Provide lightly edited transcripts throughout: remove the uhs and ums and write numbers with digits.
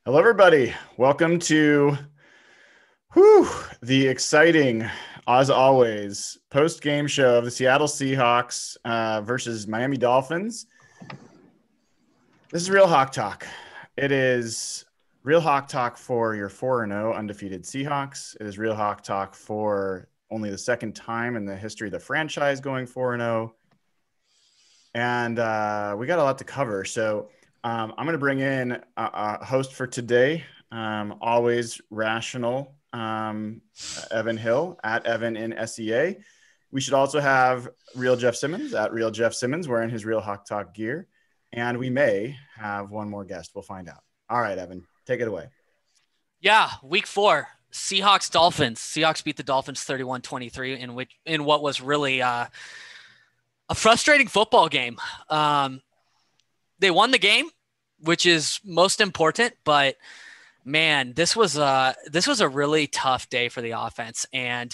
Hello, everybody. Welcome to the exciting, as always, post-game show of the Seattle Seahawks versus Miami Dolphins. This is Real Hawk Talk. It is Real Hawk Talk for your 4-0 undefeated Seahawks. It is Real Hawk Talk for only the second time in the history of the franchise going 4-0. And we got a lot to cover. So I'm going to bring in a host for today, always rational, Evan Hill at Evan in SEA. We should also have Real Jeff Simmons at Real Jeff Simmons wearing his Real Hawk Talk gear. And we may have one more guest. We'll find out. All right, Evan, take it away. Yeah, week 4, Seahawks Dolphins. Seahawks beat the Dolphins 31-23 in what was really a frustrating football game. They won the game, which is most important, but man, this was a really tough day for the offense. And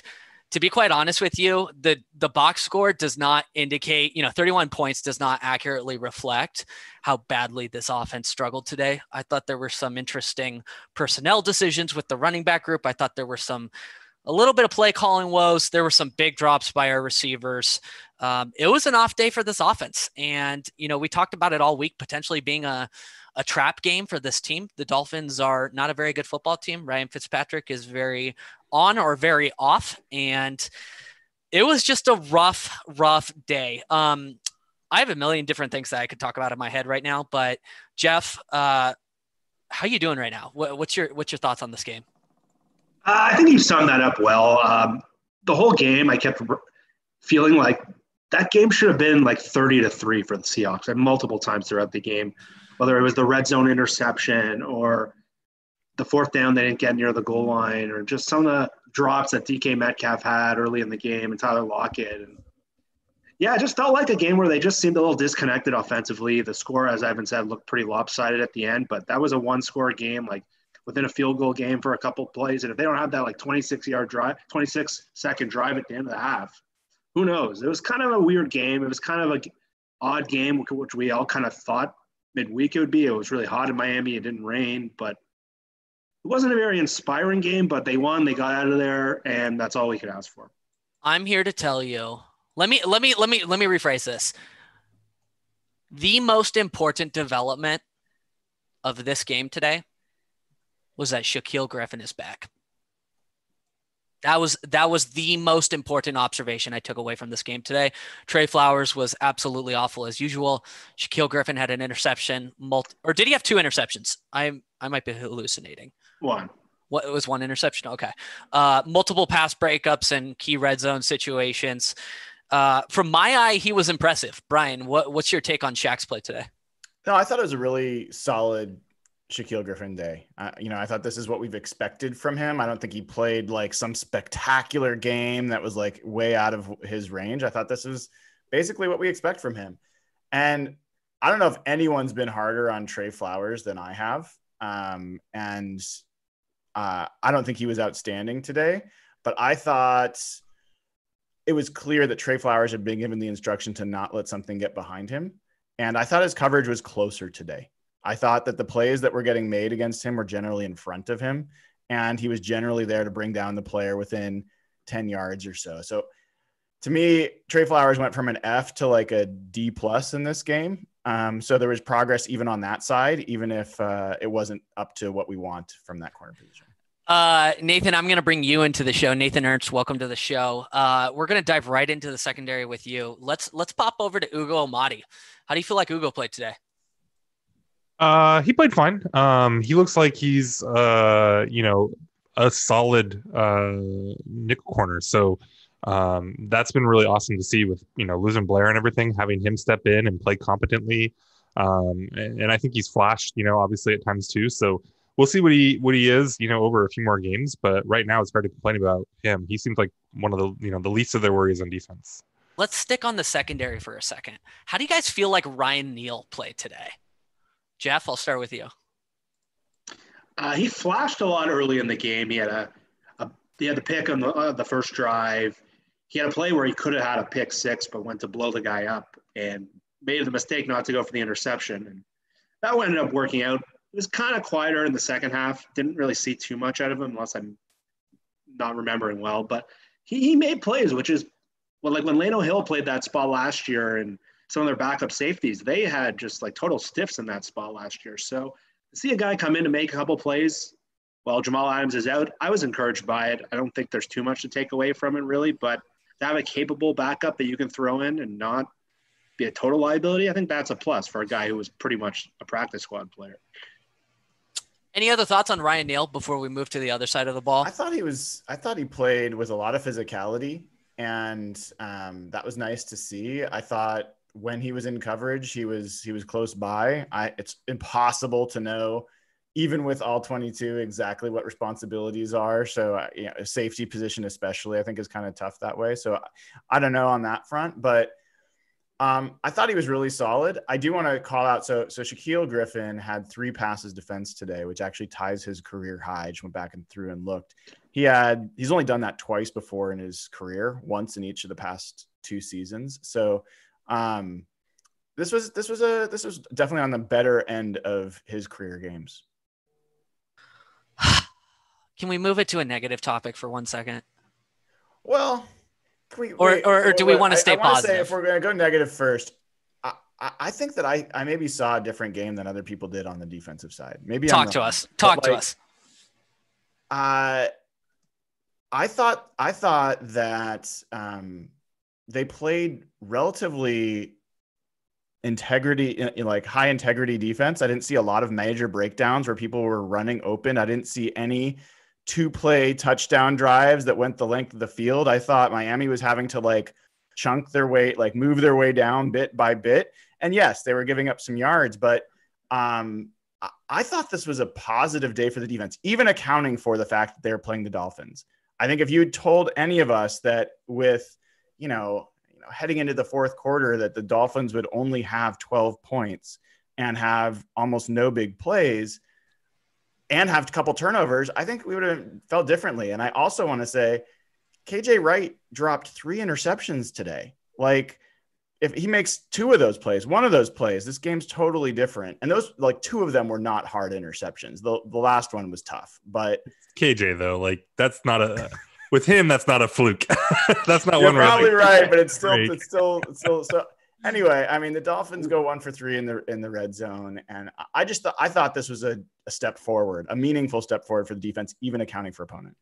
to be quite honest with you, the box score does not indicate, 31 points does not accurately reflect how badly this offense struggled today. I thought there were some interesting personnel decisions with the running back group. I thought there were a little bit of play calling woes. There were some big drops by our receivers. It was an off day for this offense. And, we talked about it all week, potentially being a trap game for this team. The Dolphins are not a very good football team. Ryan Fitzpatrick is very on or very off. And it was just a rough day. I have a million different things that I could talk about in my head right now, but Jeff, how you doing right now? What's your thoughts on this game? I think you summed that up well. The whole game, I kept feeling like that game should have been like 30-3 for the Seahawks, and multiple times throughout the game, whether it was the red zone interception or the fourth down they didn't get near the goal line, or just some of the drops that DK Metcalf had early in the game and Tyler Lockett. And yeah, it just felt like a game where they just seemed a little disconnected offensively. The score, as Evan said, looked pretty lopsided at the end, but that was a one-score game, like within a field goal game for a couple plays. And if they don't have that like 26-second drive at the end of the half, who knows? It was kind of a weird game. It was kind of an odd game, which we all kind of thought midweek it would be. It was really hot in Miami. It didn't rain, but it wasn't a very inspiring game, but they won. They got out of there, and that's all we could ask for. I'm here to tell you. Let me rephrase this. The most important development of this game today was that Shaquille Griffin is back. That was the most important observation I took away from this game today. Trey Flowers was absolutely awful as usual. Shaquille Griffin had an interception. Or did he have 2 interceptions? I might be hallucinating. One. What, it was 1 interception? Okay. Multiple pass breakups and key red zone situations. From my eye, he was impressive. Brian, what's your take on Shaq's play today? No, I thought it was a really solid Shaquille Griffin day. I thought this is what we've expected from him. I don't think he played like some spectacular game that was like way out of his range. I thought this was basically what we expect from him. And I don't know if anyone's been harder on Trey Flowers than I have. I don't think he was outstanding today, but I thought it was clear that Trey Flowers had been given the instruction to not let something get behind him. And I thought his coverage was closer today. I thought that the plays that were getting made against him were generally in front of him, and he was generally there to bring down the player within 10 yards or so. So to me, Trey Flowers went from an F to like a D+ in this game. So there was progress even on that side, even if it wasn't up to what we want from that corner position. Nathan, I'm going to bring you into the show. Nathan Ernst, welcome to the show. We're going to dive right into the secondary with you. Let's pop over to Hugo Ahmadi. How do you feel like Hugo played today? He played fine. He looks like he's a solid nickel corner. So that's been really awesome to see with, losing Blair and everything, having him step in and play competently. And I think he's flashed, obviously at times too. So we'll see what he is, over a few more games. But right now it's hard to complain about him. He seems like one of the, the least of their worries on defense. Let's stick on the secondary for a second. How do you guys feel like Ryan Neal played today? Jeff, I'll start with you. He flashed a lot early in the game. He had the pick on the first drive. He had a play where he could have had a pick 6, but went to blow the guy up and made the mistake not to go for the interception. And that ended up working out It was kind of quieter in the second half. Didn't really see too much out of him unless I'm not remembering well. But he made plays, which is well, like when Lano Hill played that spot last year and some of their backup safeties, they had just like total stiffs in that spot last year. So to see a guy come in to make a couple plays while Jamal Adams is out, I was encouraged by it. I don't think there's too much to take away from it really, but to have a capable backup that you can throw in and not be a total liability, I think that's a plus for a guy who was pretty much a practice squad player. Any other thoughts on Ryan Neal before we move to the other side of the ball? I thought he played with a lot of physicality, and that was nice to see. I thought when he was in coverage, he was close by. It's impossible to know, even with all 22, exactly what responsibilities are. So, a safety position especially, I think, is kind of tough that way. So I don't know on that front, but I thought he was really solid. I do want to call out. So Shaquille Griffin had 3 passes defense today, which actually ties his career high. I just went back and through and looked. He's only done that twice before in his career, once in each of the past 2 seasons. So this was definitely on the better end of his career games. Can we move it to a negative topic for 1 second? Well, or do we want to stay positive? Say if we're going to go negative first, I think that I maybe saw a different game than other people did on the defensive side. Maybe talk to us. I thought that they played relatively like high integrity defense. I didn't see a lot of major breakdowns where people were running open. I didn't see any 2-play touchdown drives that went the length of the field. I thought Miami was having to like chunk their way, like move their way down bit by bit. And yes, they were giving up some yards, but I thought this was a positive day for the defense, even accounting for the fact that they were playing the Dolphins. I think if you had told any of us that with, heading into the fourth quarter that the Dolphins would only have 12 points and have almost no big plays and have a couple turnovers, I think we would have felt differently. And I also want to say KJ Wright dropped 3 interceptions today. Like if he makes 2 of those plays, 1 of those plays, this game's totally different. And those, like 2 of them were not hard interceptions. The last one was tough, but KJ though, like that's not a, with him, that's not a fluke. That's not You're one. Probably right, but it's still so. Anyway, I mean, the Dolphins go 1 for 3 in the red zone, and I thought this was a step forward, a meaningful step forward for the defense, even accounting for opponent.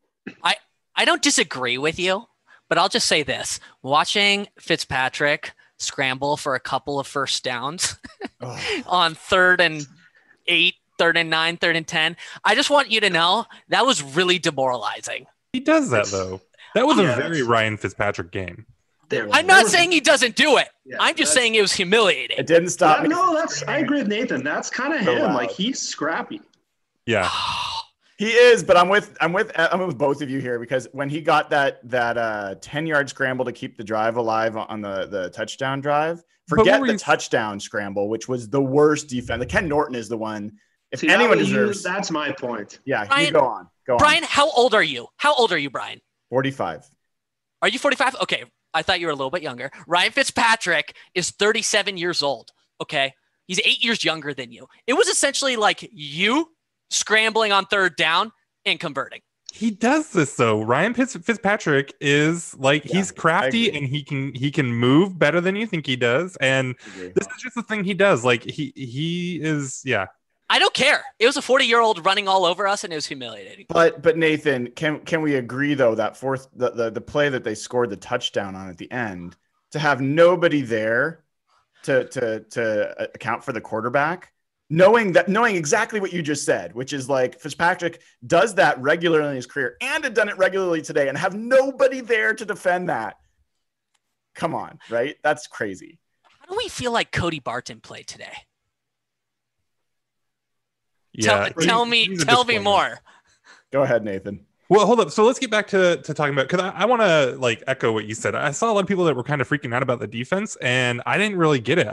I don't disagree with you, but I'll just say this: watching Fitzpatrick scramble for a couple of first downs on 3rd and 8, 3rd and 9, 3rd and 10, I just want you to know that was really demoralizing. He does that though. That was a very Ryan Fitzpatrick game. I'm not saying he doesn't do it. Yeah, I'm just saying it was humiliating. It didn't stop me. No, I agree with Nathan. That's kind of him. Like he's scrappy. Yeah. He is, but I'm with both of you here because when he got that 10-yard scramble to keep the drive alive on the touchdown drive, forget the touchdown scramble, which was the worst defense. Like Ken Norton is the one. If anyone deserves, that's my point. Yeah, Brian, you go on. Brian, how old are you? How old are you, Brian? 45. Are you 45? Okay. I thought you were a little bit younger. Ryan Fitzpatrick is 37 years old. Okay. He's 8 years younger than you. It was essentially like you scrambling on 3rd down and converting. He does this though. Ryan Fitzpatrick is like, he's crafty and he can move better than you think he does. And this is just the thing he does. Like he is, yeah. I don't care. It was a 40-year-old running all over us, and it was humiliating. But Nathan, can we agree though that the play that they scored the touchdown on at the end, to have nobody there to account for the quarterback, knowing exactly what you just said, which is like Fitzpatrick does that regularly in his career and had done it regularly today, and have nobody there to defend that. Come on, right? That's crazy. How do we feel like Cody Barton played today? Yeah, tell me more. Go ahead, Nathan. Well, hold up. So let's get back to talking about, because I want to like echo what you said. I saw a lot of people that were kind of freaking out about the defense, and I didn't really get it.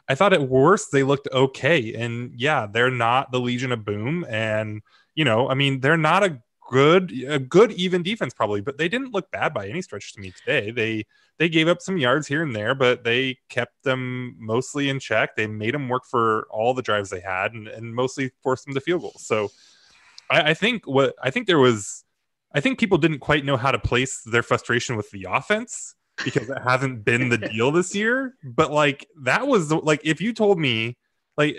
I thought at worst they looked okay, and yeah, they're not the Legion of Boom, and I mean they're not a a good even defense probably, but they didn't look bad by any stretch to me today. They gave up some yards here and there, but they kept them mostly in check. They made them work for all the drives they had, and mostly forced them to field goals. So I think people didn't quite know how to place their frustration with the offense because it hasn't been the deal this year. But like that was like, if you told me, like,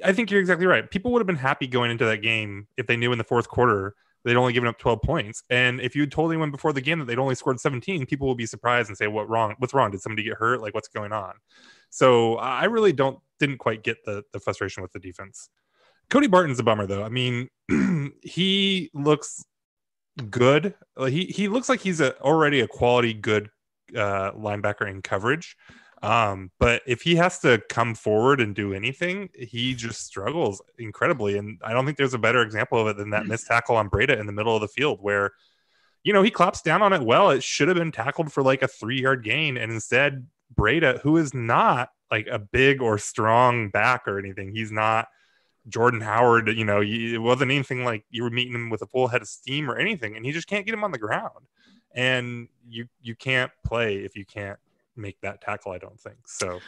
I think you're exactly right. People would have been happy going into that game if they knew in the fourth quarter they'd only given up 12 points. And if you told anyone before the game that they'd only scored 17, people would be surprised and say, what's wrong? Did somebody get hurt? Like, what's going on? So I really didn't quite get the frustration with the defense. Cody Barton's a bummer though. I mean, he looks good. He looks like he's already a quality good linebacker in coverage. But if he has to come forward and do anything, he just struggles incredibly. And I don't think there's a better example of it than that missed tackle on Breda in the middle of the field where, he claps down on it well. It should have been tackled for like a 3-yard gain. And instead, Breda, who is not like a big or strong back or anything, he's not Jordan Howard, it wasn't anything like you were meeting him with a full head of steam or anything. And he just can't get him on the ground. And you can't play if you can't make that tackle, I don't think. So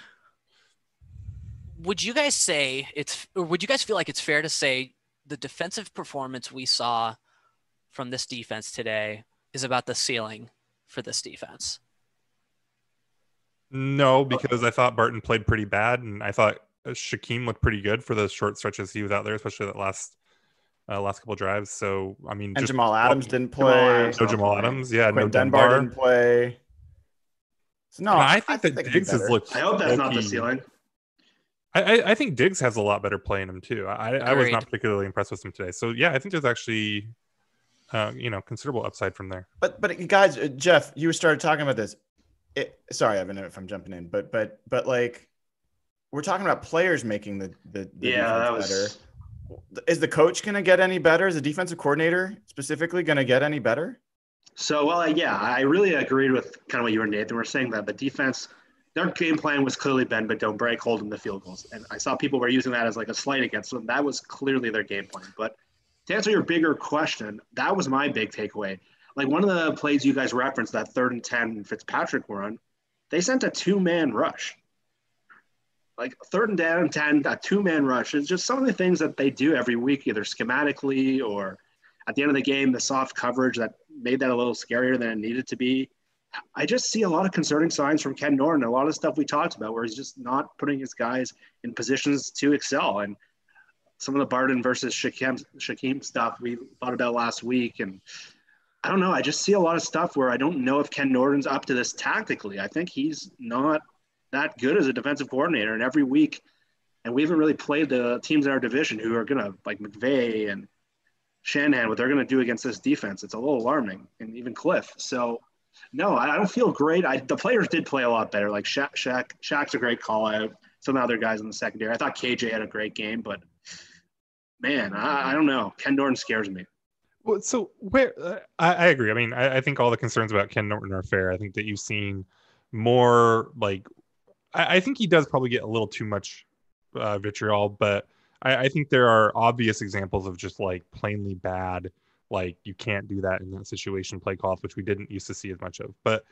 would you guys feel like it's fair to say the defensive performance we saw from this defense today is about the ceiling for this defense? No, because I thought Barton played pretty bad, and I thought Shaquille looked pretty good for the short stretches he was out there, especially that last couple drives. So I mean, and Jamal Adams didn't play. Jamal Adams, yeah, Quinn no Dunbar Dunbar didn't play. So no, I think that Diggs has looked. I hope that's not the ceiling. I think Diggs has a lot better play in him too. I was not particularly impressed with him today. So yeah, I think there's actually considerable upside from there. But guys, Jeff, you started talking about this. Sorry, Evan, if I'm jumping in, but like we're talking about players making the defense better. Is the coach going to get any better? Is the defensive coordinator specifically going to get any better? So, I really agreed with kind of what you and Nathan were saying, that the defense, their game plan was clearly bend but don't break, hold them to field goals. And I saw people were using that as like a slight against them. That was clearly their game plan. But to answer your bigger question, that was my big takeaway. Like one of the plays you guys referenced, that 3rd and 10 Fitzpatrick run, they sent a 2-man rush. Like 3rd and 10, a 2-man rush. It's just some of the things that they do every week, either schematically or at the end of the game, the soft coverage that made that a little scarier than it needed to be. I just see a lot of concerning signs from Ken Norton, a lot of stuff we talked about where he's just not putting his guys in positions to excel. And some of the Barton versus Shaquille stuff we thought about last week. And I don't know. I just see a lot of stuff where I don't know if Ken Norton's up to this tactically. I think he's not that good as a defensive coordinator. And every week, and we haven't really played the teams in our division who are going to, like McVay and Shanahan, what they're going to do against this defense. It's a little alarming, and even Cliff. So, no, I don't feel great. The players did play a lot better. Like Shaq's a great call out. Some other guys in the secondary. I thought KJ had a great game, but man, I don't know. Ken Norton scares me. Well, so where I agree. I mean, I think all the concerns about Ken Norton are fair. I think that you've seen more like I think he does probably get a little too much vitriol, but I think there are obvious examples of just like plainly bad, like you can't do that in that situation play calls, which we didn't used to see as much of. But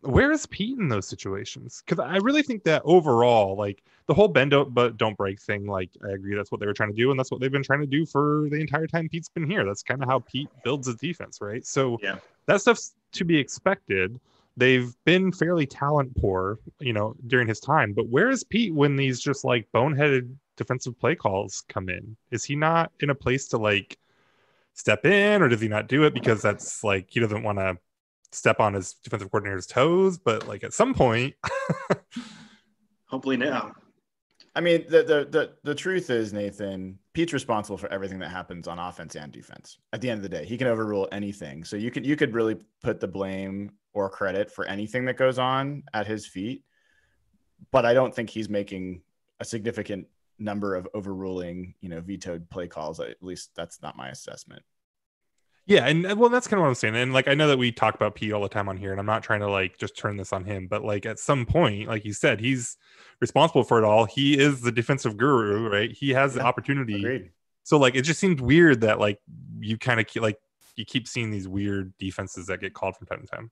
where is Pete in those situations? Because I really think that overall, like the whole bend but don't break thing, like I agree that's what they were trying to do, and that's what they've been trying to do for the entire time Pete's been here. That's kind of how Pete builds his defense, right? So yeah, that stuff's to be expected. They've been fairly talent poor, during his time. But where is Pete when these just like boneheaded defensive play calls come in? Is he not in a place to like step in, or does he not do it because that's like he doesn't want to step on his defensive coordinator's toes? But like at some point, hopefully now. I mean, the truth is, Nathan, Pete's responsible for everything that happens on offense and defense. At the end of the day, he can overrule anything. So you could really put the blame or credit for anything that goes on at his feet. But I don't think he's making a significant number of overruling, vetoed play calls. At least that's not my assessment. Yeah, and well, that's kind of what I'm saying. And like, I know that we talk about Pete all the time on here, and I'm not trying to like just turn this on him, but like at some point, like you said, he's responsible for it all. He is the defensive guru, right? He has the opportunity. Agreed. So like, it just seems weird that like you kind of you keep seeing these weird defenses that get called from time to time.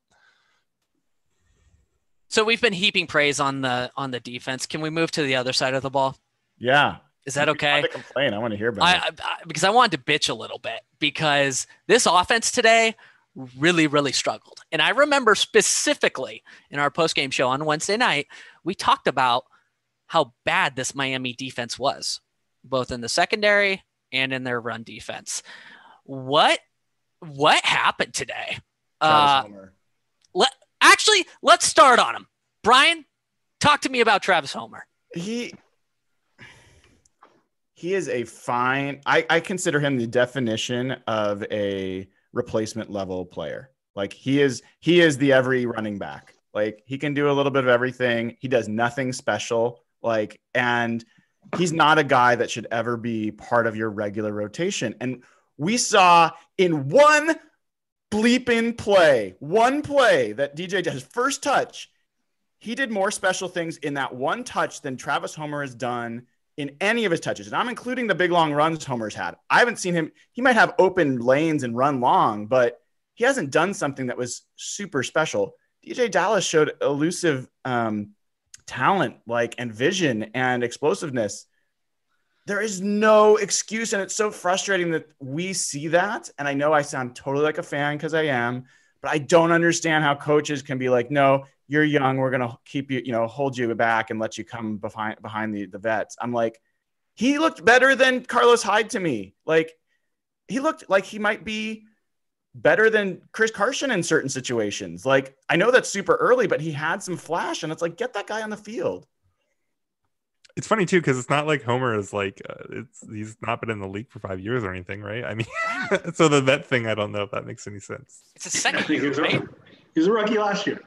So we've been heaping praise on the defense. Can we move to the other side of the ball? Yeah. Is that okay? To complain. I want to hear about it. Because I wanted to bitch a little bit because this offense today really, really struggled. And I remember specifically in our post-game show on Wednesday night, we talked about how bad this Miami defense was, both in the secondary and in their run defense. What happened today? Travis Homer. Let's start on him. Brian, talk to me about Travis Homer. He is a fine. I consider him the definition of a replacement level player. Like he is the every running back. Like he can do a little bit of everything. He does nothing special. Like, and he's not a guy that should ever be part of your regular rotation. And we saw in one bleeping play that DJ did his first touch. He did more special things in that one touch than Travis Homer has done in any of his touches. And I'm including the big long runs Homer's had. I haven't seen him. He might have open lanes and run long, but he hasn't done something that was super special. DJ Dallas showed elusive talent, and vision and explosiveness. There is no excuse. And it's so frustrating that we see that. And I know I sound totally like a fan because I am, but I don't understand how coaches can be like, no, you're young. We're going to keep you, hold you back and let you come behind the vets. I'm like, he looked better than Carlos Hyde to me. Like he looked like he might be better than Chris Carson in certain situations. Like, I know that's super early, but he had some flash and it's like, get that guy on the field. It's funny too, because it's not like Homer is he's not been in the league for 5 years or anything, right? I mean, so the vet thing, I don't know if that makes any sense. It's a second year, right? He was a rookie last year.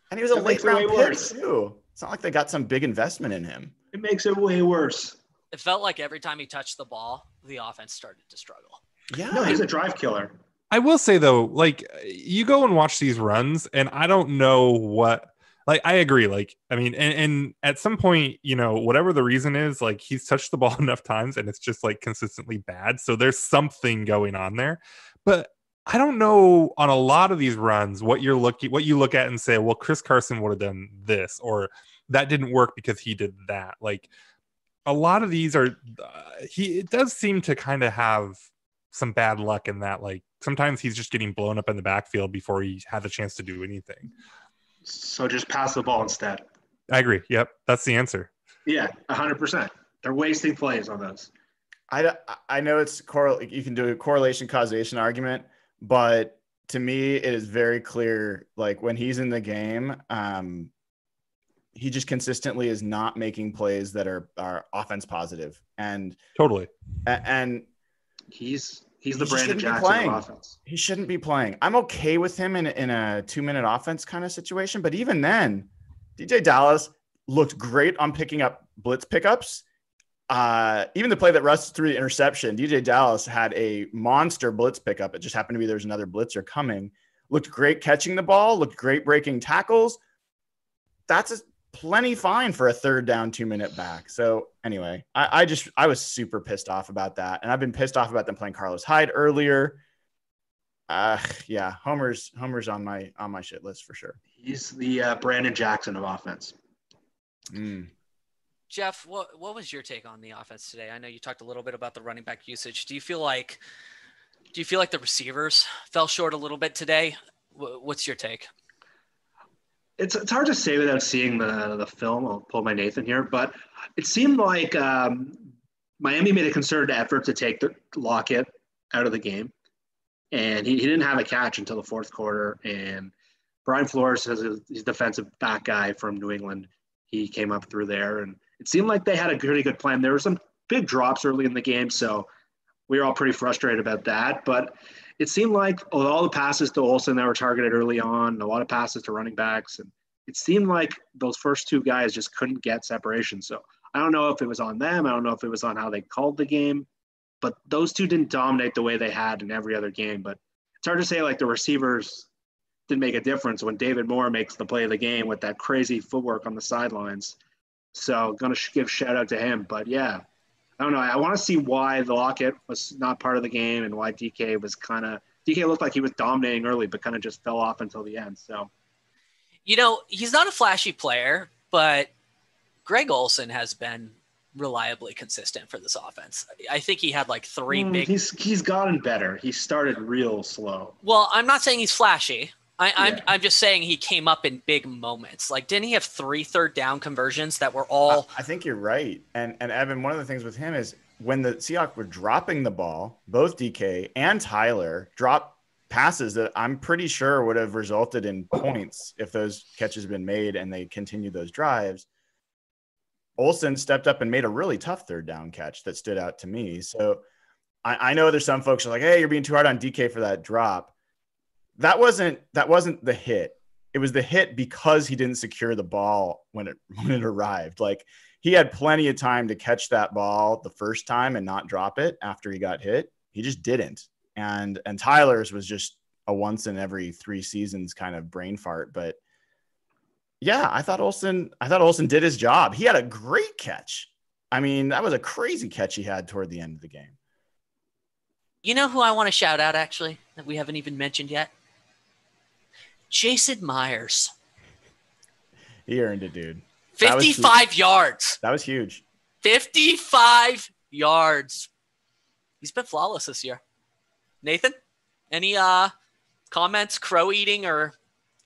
And he was a late round pick too. It's not like they got some big investment in him. It makes it way worse. It felt like every time he touched the ball, the offense started to struggle. Yeah. No, he's a drive killer. I will say though, you go and watch these runs and I don't know what, I agree. And at some point, whatever the reason is, he's touched the ball enough times and it's just consistently bad. So there's something going on there, but I don't know on a lot of these runs, what you look at and say, well, Chris Carson would have done this, or that didn't work because he did that. A lot of these are, it does seem to kind of have some bad luck in that. Sometimes he's just getting blown up in the backfield before he had the chance to do anything. So just pass the ball instead. I agree. Yep. That's the answer. Yeah, 100%. They're wasting plays on those. I know it's you can do a correlation causation argument, but to me, it is very clear. When he's in the game, he just consistently is not making plays that are offense positive. And totally. And he's the Brandon Jackson of offense. He shouldn't be playing. I'm okay with him in a 2-minute offense kind of situation, but even then, DJ Dallas looked great on picking up blitz pickups. Even the play that Russ threw the interception, DJ Dallas had a monster blitz pickup. It just happened to be there's another blitzer coming. Looked great catching the ball. Looked great breaking tackles. That's plenty fine for a 3rd down 2-minute back. So anyway, I was super pissed off about that. And I've been pissed off about them playing Carlos Hyde earlier. Yeah, Homer's on my shit list for sure. He's the Brandon Jackson of offense. Jeff, what was your take on the offense today? I know you talked a little bit about the running back usage. Do you feel like the receivers fell short a little bit today? What's your take? It's hard to say without seeing the film. I'll pull my Nathan here, but it seemed like Miami made a concerted effort to take Lockett out of the game, and he didn't have a catch until the 4th quarter. And Brian Flores he's a defensive back guy from New England. He came up through there, and it seemed like they had a pretty good plan. There were some big drops early in the game, so we were all pretty frustrated about that. But it seemed like all the passes to Olsen that were targeted early on, a lot of passes to running backs, and it seemed like those first 2 guys just couldn't get separation. So I don't know if it was on them. I don't know if it was on how they called the game, but those 2 didn't dominate the way they had in every other game. But it's hard to say the receivers didn't make a difference when David Moore makes the play of the game with that crazy footwork on the sidelines. So going to give shout out to him. But yeah, I don't know. I want to see why the Lockett was not part of the game and why DK looked like he was dominating early, but kind of just fell off until the end. So, he's not a flashy player, but Greg Olsen has been reliably consistent for this offense. I think he had like three big. He's gotten better. He started real slow. Well, I'm not saying he's flashy. I'm just saying he came up in big moments. Like, didn't he have 3 third down conversions that were all? I think you're right. And Evan, one of the things with him is when the Seahawks were dropping the ball, both DK and Tyler dropped passes that I'm pretty sure would have resulted in points if those catches had been made and they continued those drives. Olsen stepped up and made a really tough third down catch that stood out to me. So I know there's some folks who are like, hey, you're being too hard on DK for that drop. That wasn't the hit. It was the hit because he didn't secure the ball when it arrived. Like, he had plenty of time to catch that ball the first time and not drop it after he got hit. He just didn't. And Tyler's was just a once in every 3 seasons kind of brain fart. But yeah, I thought Olsen did his job. He had a great catch. I mean, that was a crazy catch he had toward the end of the game. You know who I want to shout out, actually, that we haven't even mentioned yet? Jason Myers. He earned it, dude. 55 yards. That was huge. 55 yards. He's been flawless this year. Nathan, any comments, crow eating, or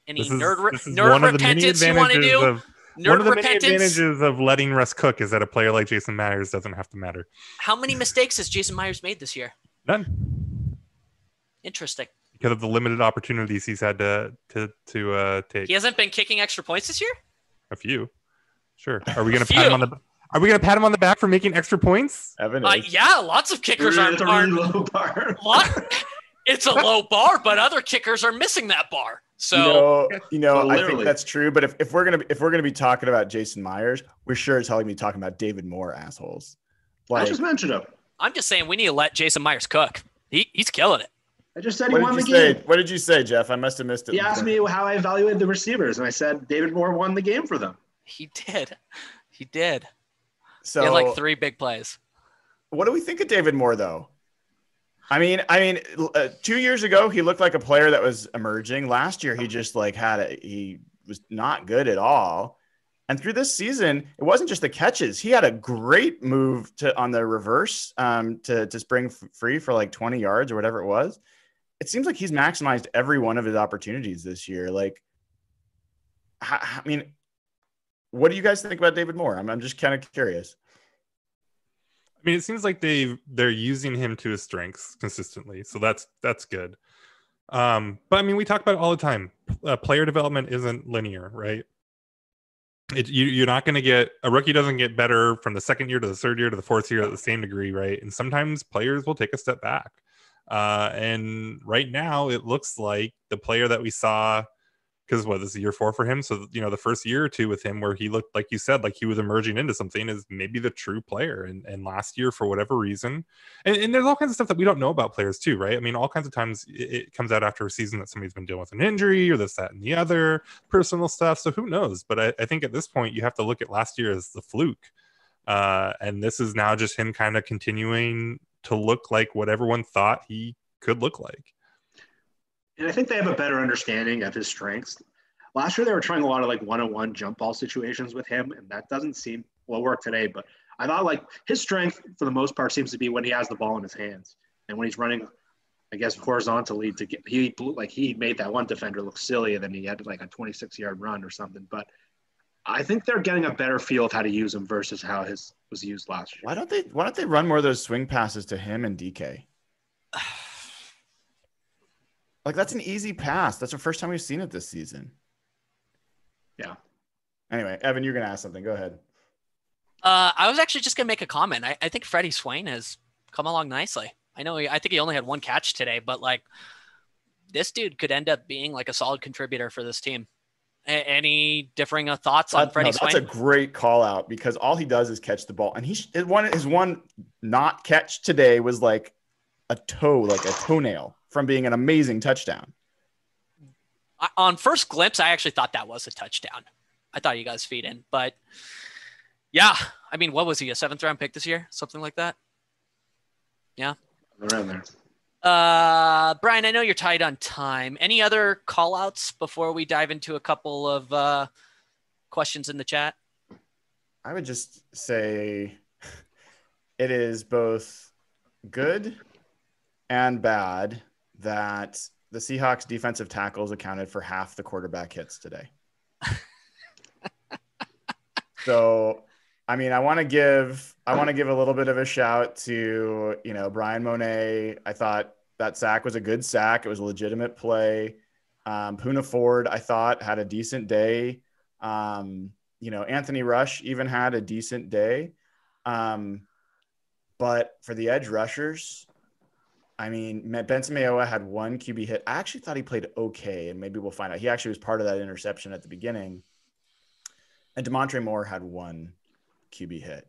any nerd repentance you want to do? One of the many advantages of letting Russ cook is that a player like Jason Myers doesn't have to matter. How many mistakes has Jason Myers made this year? None. Interesting. Because of the limited opportunities he's had to take. He hasn't been kicking extra points this year? A few. Sure. Are we going to pat him on the Are we going to pat him on the back for making extra points? Evan yeah, lots of kickers aren't. Really low bar. It's a low bar, but other kickers are missing that bar. So I think that's true. But if we're gonna be talking about Jason Myers, we're sure as hell gonna be talking about David Moore, assholes. I just mentioned him. I'm just saying we need to let Jason Myers cook. He's killing it. I just said he won the game. What did you say, Jeff? I must have missed it. He asked me how I evaluated the receivers, and I said David Moore won the game for them. He did. So he had like 3 big plays. What do we think of David Moore, though? I mean, 2 years ago he looked like a player that was emerging. Last year he just he was not good at all. And through this season, it wasn't just the catches. He had a great move on the reverse to spring free for like 20 yards or whatever it was. It seems like he's maximized every one of his opportunities this year. Like, I mean, what do you guys think about David Moore? I'm just kind of curious. I mean, it seems like they're using him to his strengths consistently, so that's good. But I mean, we talk about it all the time. Player development isn't linear, right? You're not going to get a rookie doesn't get better from the second year to the third year to the fourth year at the same degree, right? And sometimes players will take a step back. And right now, it looks like the player that we saw. Because this is year 4 for him. So, the first year or 2 with him where he looked, like you said, like he was emerging into something is maybe the true player. And last year, for whatever reason, and there's all kinds of stuff that we don't know about players too, right? I mean, all kinds of times it comes out after a season that somebody's been dealing with an injury or this, that, and the other personal stuff. So who knows? But I think at this point, you have to look at last year as the fluke. And this is now just him kind of continuing to look like what everyone thought he could look like. And I think they have a better understanding of his strengths. Last year, they were trying a lot of like one-on-one jump ball situations with him, and that doesn't seem well work today. But I thought like his strength for the most part seems to be when he has the ball in his hands and when he's running, I guess, horizontally to get. He made that one defender look silly, and then he had like a 26-yard run or something. But I think they're getting a better feel of how to use him versus how his was used last year. Why don't they run more of those swing passes to him and DK? Like, that's an easy pass. That's the first time we've seen it this season. Yeah. Anyway, Evan, you're going to ask something. Go ahead. I was actually just going to make a comment. I think Freddie Swain has come along nicely. I think he only had 1 catch today, but like this dude could end up being like a solid contributor for this team. Any differing thoughts on Freddie Swain? That's a great call out because all he does is catch the ball. And his one not catch today was like a toenail from being an amazing touchdown. On first glimpse, I actually thought that was a touchdown. I thought you guys feed in, but yeah, I mean, what was he, a 7th round pick this year? Something like that? Yeah. Around there. Brian, I know you're tight on time. Any other call outs before we dive into a couple of questions in the chat? I would just say it is both good and bad that the Seahawks defensive tackles accounted for half the quarterback hits today. So, I mean, I want to give a little bit of a shout to, Brian Monet. I thought that sack was a good sack. It was a legitimate play. Poona Ford, I thought, had a decent day. Anthony Rush even had a decent day. But for the edge rushers, I mean, Benson Mayowa had 1 QB hit. I actually thought he played okay, and maybe we'll find out. He actually was part of that interception at the beginning. And DeMontre Moore had 1 QB hit.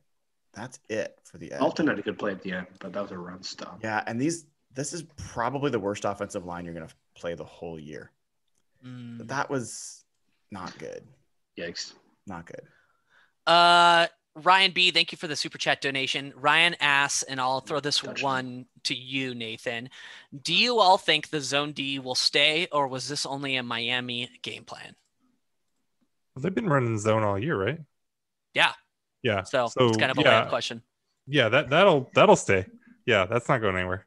That's it for the edge. Alton had a good play at the end, but that was a run stop. Yeah, and this is probably the worst offensive line you're going to play the whole year. But that was not good. Yikes. Not good. Ryan B, thank you for the super chat donation. Ryan asks, and I'll throw this one to you, Nathan. Do you all think the Zone D will stay, or was this only a Miami game plan? Well, they've been running zone all year, right? Yeah. Yeah. So it's kind of a layup question. Yeah, that'll stay. Yeah, that's not going anywhere.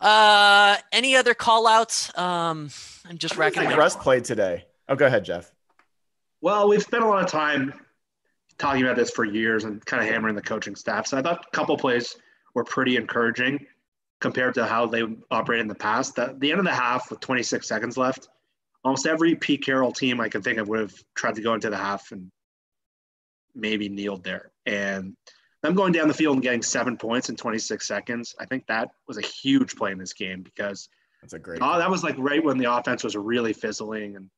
Any other call outs? I'm just racking up. up. Russ played today. Oh, go ahead, Jeff. Well, we've spent a lot of time talking about this for years and kind of hammering the coaching staff. So I thought a couple plays were pretty encouraging compared to how they operated in the past. At the end of the half with 26 seconds left, almost every Pete Carroll team I can think of would have tried to go into the half and maybe kneeled there. And them going down the field and getting 7 points in 26 seconds, I think that was a huge play in this game because that's a great that was like right when the offense was really fizzling. And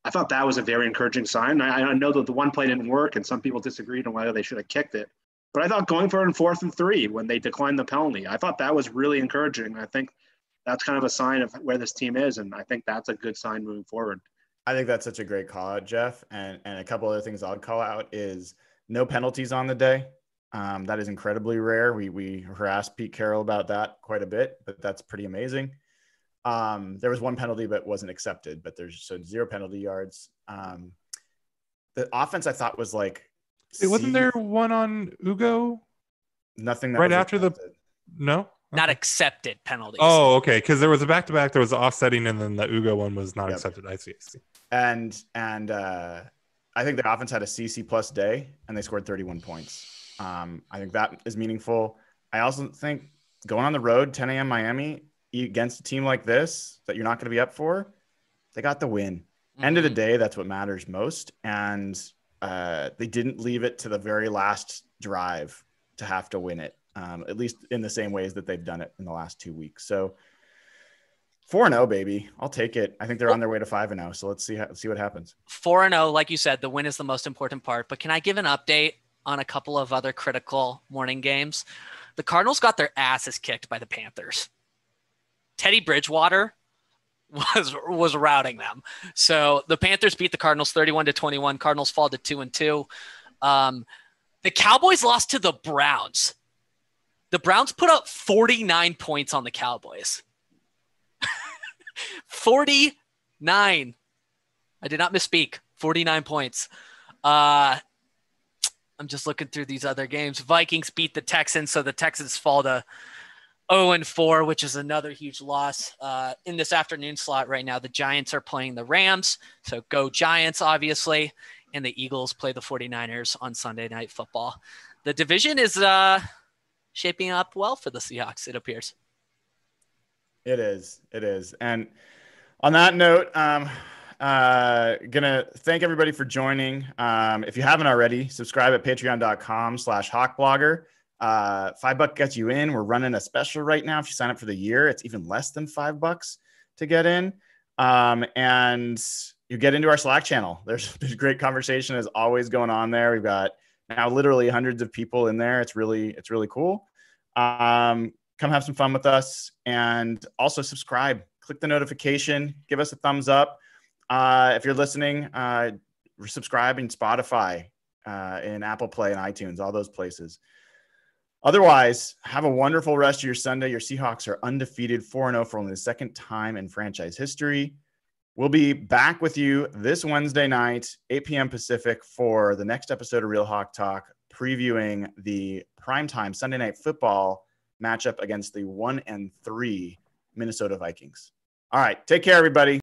I thought that was a very encouraging sign. I know that the one play didn't work and some people disagreed on whether they should have kicked it. But I thought going for it in 4th and 3 when they declined the penalty, I thought that was really encouraging. I think that's kind of a sign of where this team is, and I think that's a good sign moving forward. I think that's such a great call out, Jeff. And a couple other things I'll call out is no penalties on the day. That is incredibly rare. We harassed Pete Carroll about that quite a bit, but that's pretty amazing. There was 1 penalty, but wasn't accepted, but there's 0 penalty yards. The offense I thought was like, wasn't there one on Hugo? Nothing that right was after accepted. No? Okay. Not accepted penalties. Oh, okay. Because there was a back-to-back, there was offsetting, and then the Ugo one was not accepted. I see. And I think the offense had a CC plus day, and they scored 31 points. I think that is meaningful. I also think going on the road, 10 a.m. Miami, against a team like this that you're not going to be up for, they got the win. End of the day, that's what matters most. And they didn't leave it to the very last drive to have to win it. At least in the same ways that they've done it in the last 2 weeks. So 4-0, baby. I'll take it. I think they're on their way to 5-0. So let's see what happens. 4-0, like you said, the win is the most important part. But can I give an update on a couple of other critical morning games? The Cardinals got their asses kicked by the Panthers. Teddy Bridgewater was routing them. So the Panthers beat the Cardinals 31-21. Cardinals fall to 2-2. The Cowboys lost to the Browns. The Browns put up 49 points on the Cowboys. 49. I did not misspeak. 49 points. I'm just looking through these other games. Vikings beat the Texans, so the Texans fall to 0-4, which is another huge loss. In this afternoon slot right now, the Giants are playing the Rams, so go Giants, obviously, and the Eagles play the 49ers on Sunday Night Football. The division is shaping up well for the Seahawks, it appears. It is. And on that note, gonna thank everybody for joining. If you haven't already, subscribe at patreon.com/hawkblogger. $5 gets you in. We're running a special right now. If you sign up for the year, it's even less than $5 to get in. And you get into our Slack channel. There's great conversation is always going on there. We've got now literally hundreds of people in there. It's really cool. Come have some fun with us, and also subscribe, click the notification, give us a thumbs up. If you're listening, subscribe in Spotify, in Apple Play and iTunes, all those places. Otherwise, have a wonderful rest of your Sunday. Your Seahawks are undefeated, 4-0 for only the second time in franchise history. We'll be back with you this Wednesday night, 8 p.m. Pacific, for the next episode of Real Hawk Talk, previewing the primetime Sunday Night Football matchup against the 1-3 Minnesota Vikings. All right, take care, everybody.